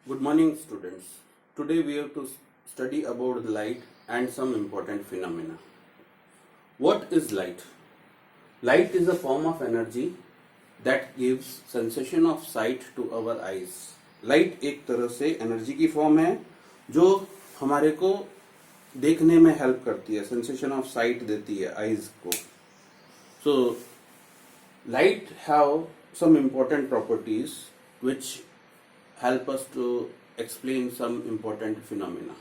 Good morning, students. Today we have to study about the light and some important phenomena. What is light? Light is a form of energy that gives sensation of sight to our eyes. Light एक तरह से energy की form है जो हमारे को देखने में हेल्प करती है, सेंसेशन ऑफ साइट देती है आईज को. So light have some important properties which help us to explain some important phenomena.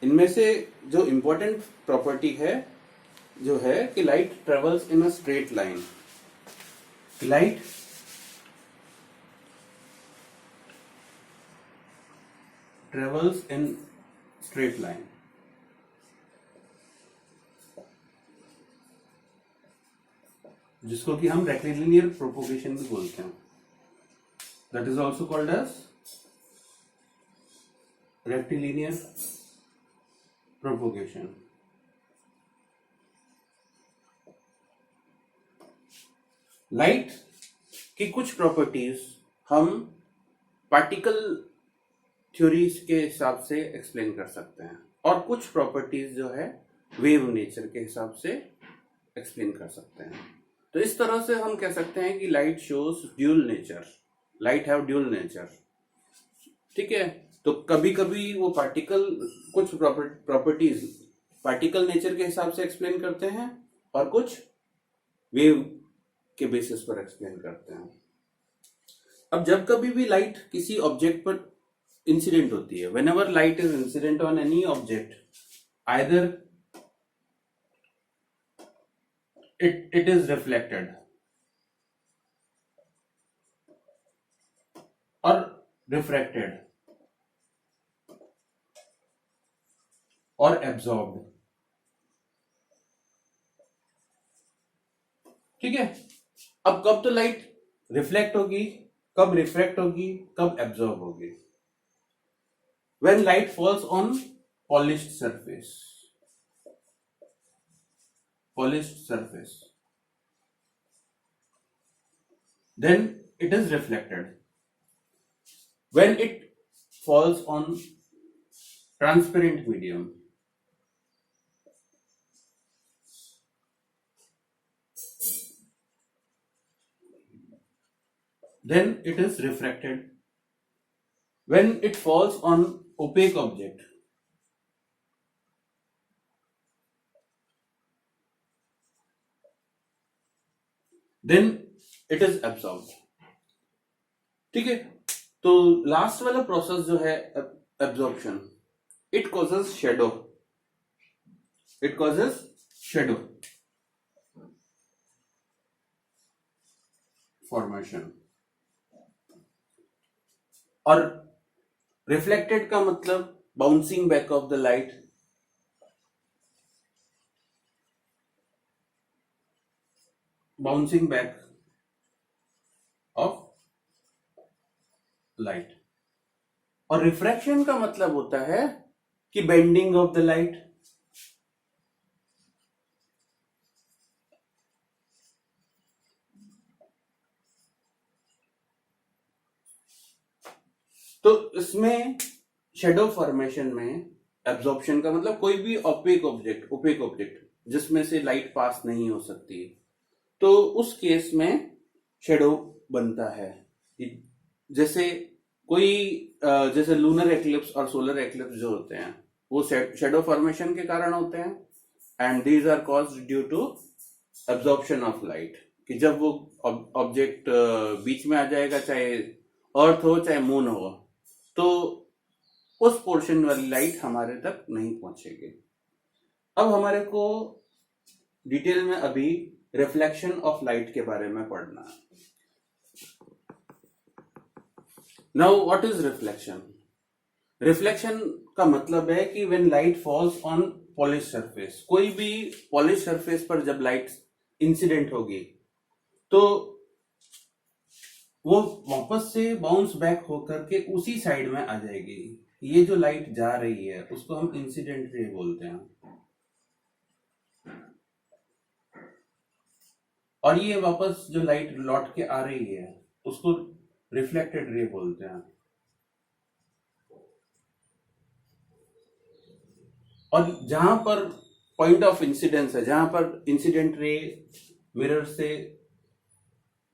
इनमें से जो important property है जो है कि light travels in a straight line. Light travels in straight line. जिसको कि हम रेक्टिलिनियर प्रोपोगेशन भी बोलते हैं. That is also called as rectilinear propagation. Light की कुछ प्रॉपर्टीज हम पार्टिकल थ्योरीज के हिसाब से एक्सप्लेन कर सकते हैं और कुछ प्रॉपर्टीज जो है वेव नेचर के हिसाब से एक्सप्लेन कर सकते हैं. तो इस तरह से हम कह सकते हैं कि light shows dual nature. Light have dual nature. ठीक है. तो कभी कभी वो पार्टिकल कुछ प्रॉपर्टीज पार्टिकल नेचर के हिसाब से एक्सप्लेन करते हैं और कुछ वेव के बेसिस पर एक्सप्लेन करते हैं. अब जब कभी भी लाइट किसी ऑब्जेक्ट पर इंसिडेंट होती है, whenever light is incident on any object, either it is reflected or refracted or absorbed. ठीक है. अब कब तो लाइट रिफ्लेक्ट होगी, कब रिफ्रैक्ट होगी, कब एब्जॉर्ब होगी? When light falls on polished surface, then it is reflected. When it falls on transparent medium, then it is refracted. When it falls on opaque object, then it is absorbed. ठीक है. तो last वाला process जो है absorption, it causes shadow formation. और reflected का मतलब bouncing back of the light. Bouncing back of light. और रिफ्रैक्शन का मतलब होता है कि बेंडिंग ऑफ द लाइट. तो इसमें शेडो फॉर्मेशन में एब्जॉर्प्शन का मतलब कोई भी ओपेक ऑब्जेक्ट जिसमें से लाइट पास नहीं हो सकती, तो उस केस में शेडो बनता है. जैसे लूनर एक्लिप्स और सोलर एक्लिप्स जो होते हैं वो शेडो फॉर्मेशन के कारण होते हैं. And these are caused due to absorption of light. कि जब वो ऑब्जेक्ट बीच में आ जाएगा, चाहे अर्थ हो चाहे मून हो, तो उस पोर्शन वाली लाइट हमारे तक नहीं पहुंचेगी. अब हमारे को डिटेल में अभी रिफ्लेक्शन ऑफ लाइट के बारे में पढ़ना है. Now what is reflection? Reflection का मतलब है कि when light falls on polish surface, कोई भी पॉलिश सरफेस पर जब लाइट इंसिडेंट होगी तो वो वापस से बाउंस बैक होकर के उसी साइड में आ जाएगी. ये जो लाइट जा रही है उसको हम इंसिडेंट रे बोलते हैं. और ये वापस जो लाइट लौट के आ रही है उसको रिफ्लेक्टेड रे बोलते हैं. और जहां पर पॉइंट ऑफ इंसिडेंस है, जहां पर इंसिडेंट रे मिरर से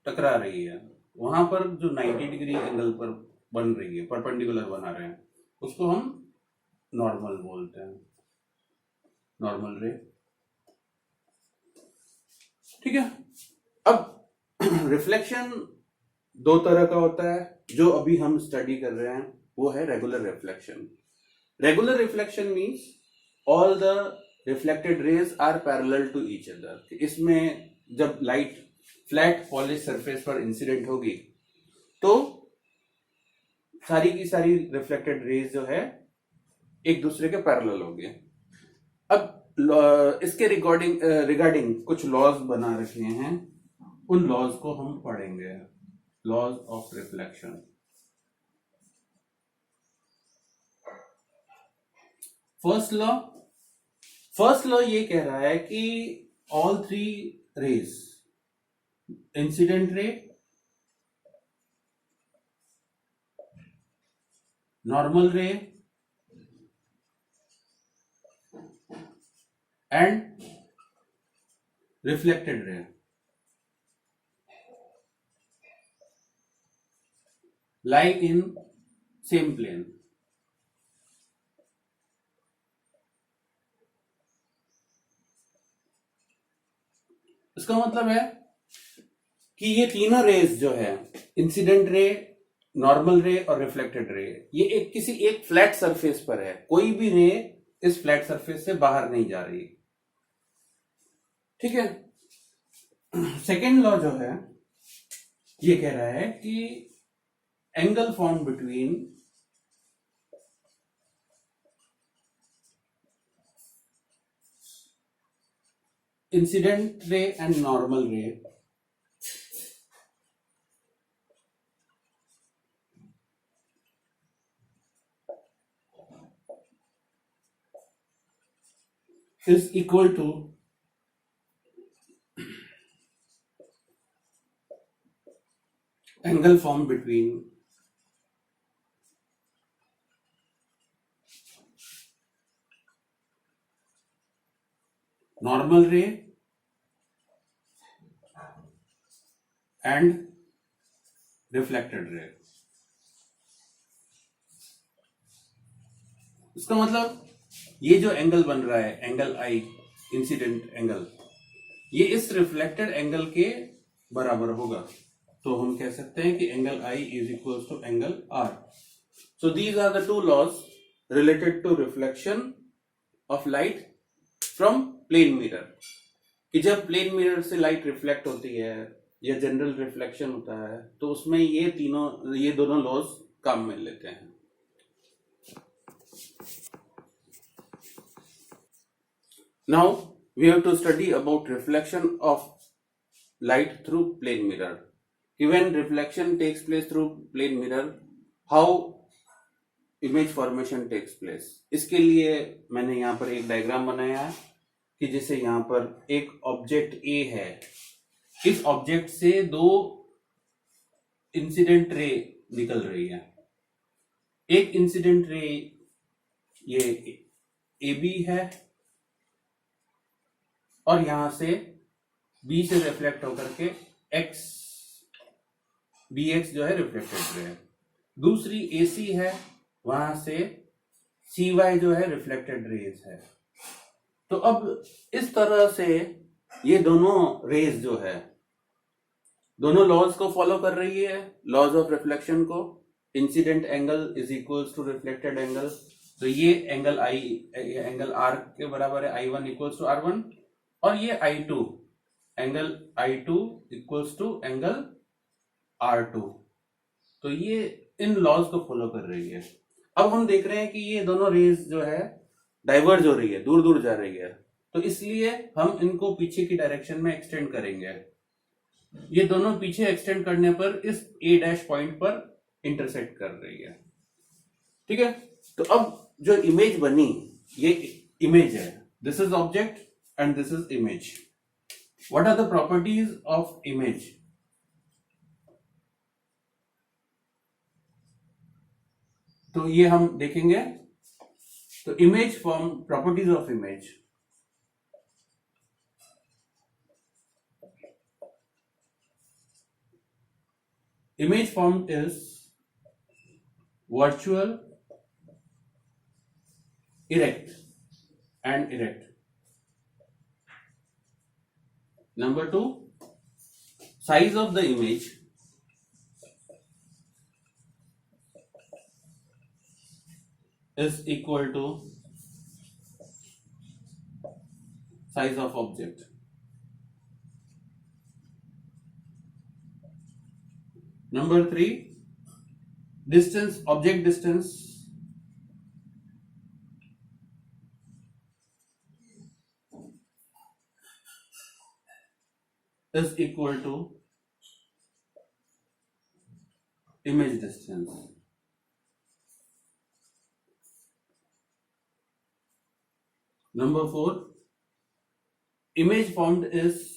टकरा रही है, वहां पर जो 90 डिग्री एंगल पर बन रही है, परपेंडिकुलर बना रहे हैं, उसको हम नॉर्मल बोलते हैं, नॉर्मल रे। ठीक है। अब रिफ्लेक्शन दो तरह का होता है, जो अभी हम स्टडी कर रहे हैं वो है regular reflection. Regular reflection means all the reflected rays are parallel to each other. इसमें जब लाइट फ्लैट पॉलिश सरफेस पर इंसिडेंट होगी तो सारी की सारी रिफ्लेक्टेड रेज जो है एक दूसरे के पैरेलल होगी। अब इसके रिगार्डिंग कुछ लॉज बना रखे हैं, उन लॉज को हम पढ़ेंगे। Laws of reflection. First law ये कह रहा है कि all three rays, incident ray, normal ray and reflected ray, lie in same plane। इसका मतलब है कि ये तीनों रेज जो है, इंसिडेंट रे, नॉर्मल रे और रिफ्लेक्टेड रे, ये किसी एक फ्लैट सरफेस पर है। कोई भी रे इस फ्लैट सरफेस से बाहर नहीं जा रही। ठीक है। सेकेंड लॉ जो है ये कह रहा है कि angle form between incident ray and normal रे is equal to angle formed between normal ray and reflected ray। इसका मतलब ये जो एंगल बन रहा है, एंगल आई, इंसिडेंट एंगल, ये इस रिफ्लेक्टेड एंगल के बराबर होगा। तो हम कह सकते हैं कि angle i is equal to angle r. So these are the two laws related to reflection of light from plane mirror. कि जब प्लेन मिरर से लाइट रिफ्लेक्ट होती है या जनरल रिफ्लेक्शन होता है तो उसमें ये दोनों लॉज काम में लेते हैं। Now we have to study about reflection of light through plane mirror. When reflection takes place through plane mirror, how image formation takes place? इसके लिए मैंने यहाँ पर एक डायग्राम बनाया है कि जैसे यहाँ पर एक ऑब्जेक्ट A है, इस ऑब्जेक्ट से दो इंसिडेंट रे निकल रही है। एक इंसिडेंट रे ये AB है और यहां से B से रिफ्लेक्ट होकर के BX जो है रिफ्लेक्टेड रे है। दूसरी AC है, वहां से CY जो है रिफ्लेक्टेड रेज है। तो अब इस तरह से ये दोनों रेज जो है दोनों लॉज को फॉलो कर रही है, लॉज ऑफ रिफ्लेक्शन को। Incident angle is equals to reflected angle. तो ये एंगल एंगल R के बराबर है, I1 इक्वल्स टू R1, और ये I2, angle I2 equals to angle R2। तो ये इन लॉज को फॉलो कर रही है। अब हम देख रहे हैं कि ये दोनों रेज जो है डाइवर्ज हो रही है, दूर दूर जा रही है, तो इसलिए हम इनको पीछे की डायरेक्शन में एक्सटेंड करेंगे। ये दोनों पीछे एक्सटेंड करने पर इस A' पॉइंट पर इंटरसेक्ट कर रही है। ठीक है। तो अब जो इमेज बनी, ये इमेज है, this is object and this is image. What are the properties of image? तो ये हम देखेंगे। तो image form, properties of image. Image formed is virtual, erect and erect. Number 2, size of the image is equal to size of object. Number 3, distance, object distance is equal to image distance. Number 4, image formed is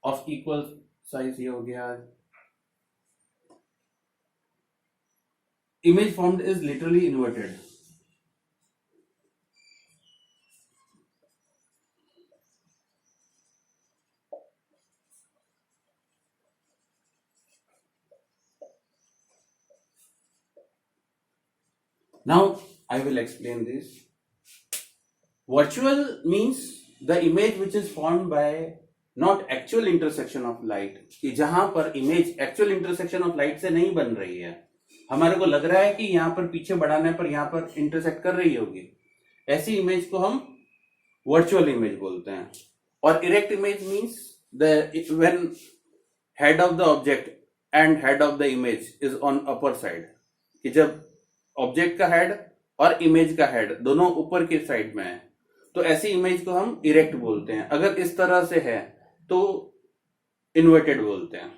of equal size. ये हो गया. Image formed is literally inverted. Now I will explain this. Virtual means the image which is formed by not actual intersection of light, कि जहां पर image actual intersection of light से नहीं बन रही है, हमारे को लग रहा है कि यहां पर पीछे बढ़ाने पर यहां पर इंटरसेक्ट कर रही होगी, ऐसी इमेज को हम वर्चुअल इमेज बोलते हैं. और erect image means when head of the object and head of the image is on upper side, कि जब ऑब्जेक्ट का हेड और इमेज का हेड दोनों ऊपर के साइड में है, तो ऐसी इमेज को हम इरेक्ट बोलते हैं. अगर इस तरह से है तो इन्वर्टेड बोलते हैं.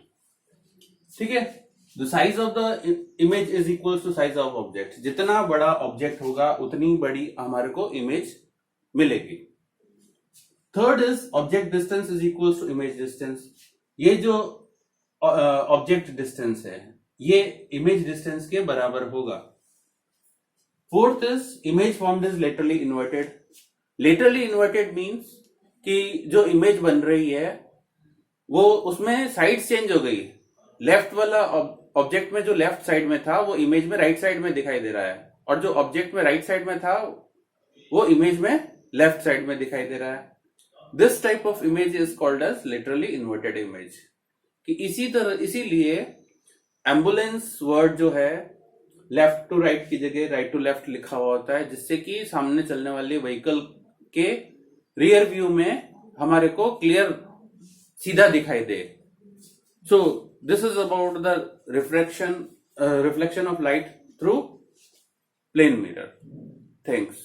ठीक है. The size of the image is equal to size of object. जितना बड़ा ऑब्जेक्ट होगा उतनी बड़ी हमारे को इमेज मिलेगी. Third is object distance is equal to image distance. ये जो ऑब्जेक्ट डिस्टेंस है ये इमेज डिस्टेंस के बराबर होगा. Fourth is image formed is laterally inverted. Laterally inverted means कि जो इमेज बन रही है वो उसमें साइड चेंज हो गई. लेफ्ट वाला ऑब्जेक्ट में जो लेफ्ट साइड में था वो इमेज में राइट साइड में दिखाई दे रहा है, और जो ऑब्जेक्ट में राइट साइड में था वो इमेज में लेफ्ट साइड में दिखाई दे रहा है. This type of image is called as literally inverted image. कि इसीलिए एम्बुलेंस वर्ड जो है लेफ्ट टू राइट की जगह राइट टू लेफ्ट लिखा हुआ होता है, जिससे कि सामने चलने वाली व्हीकल के रियर व्यू में हमारे को क्लियर सीधा दिखाई दे. So this is about the reflection of light through plane mirror. Thanks.